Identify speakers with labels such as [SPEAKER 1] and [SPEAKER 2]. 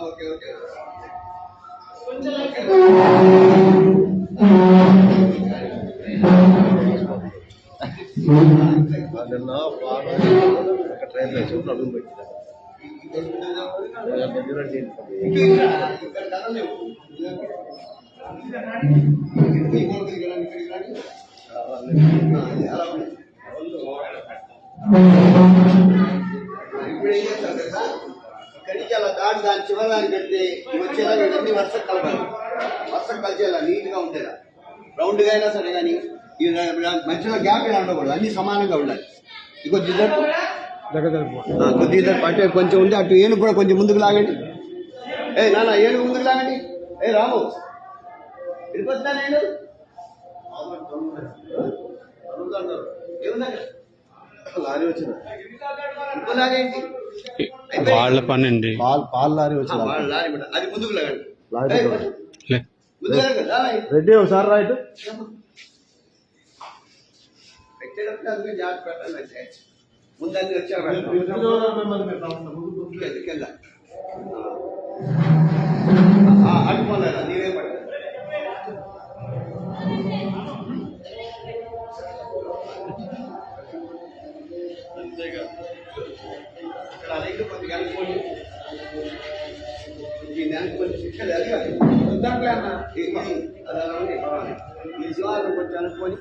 [SPEAKER 1] Okay okay నిన్న ఒక train చూపు అడుగు పెట్టిన ఇక్కడికి అలా దాటి దాని చివరి పెడితే వచ్చేలా ఇవన్నీ వర్షం కలపాలి. వర్షం కలిసేలా నీట్గా ఉండేలా రౌండ్గా అయినా సరే కానీ మధ్యలో గ్యాప్ ఇలా ఉండకూడదు, అన్ని సమానంగా ఉండాలి. కొద్దిగా అటు కొంచెం ఉంటే అటు ఏనుగు కూడా కొంచెం ముందుకు లాగండి. నాన్న ఏనుగు ముందుకు లాగండి. రాము వెళ్ళిపోతున్నా నేను లారీ వచ్చిన లాగేంటి
[SPEAKER 2] వాళ్ళ పని అండి.
[SPEAKER 3] పాలు లారీ వచ్చిన
[SPEAKER 1] లారీ అది ముందుకు లాగండి.
[SPEAKER 3] రెడ్డి ఒకసారి రైట్
[SPEAKER 1] పెట్టేటప్పుడు అందుకే జాగ్రత్త పెట్టాలంటే ముందన్నీ వచ్చారు అడుకోలేదా నీవే పడ ఇక్కడ రైలు కొద్దిగా అనుకోండి. ఈ నెలకు కొంచెం శిక్షలు అడిగాలి దాంట్లో అన్న ఈ శివాలు కొంచెం అనుకోని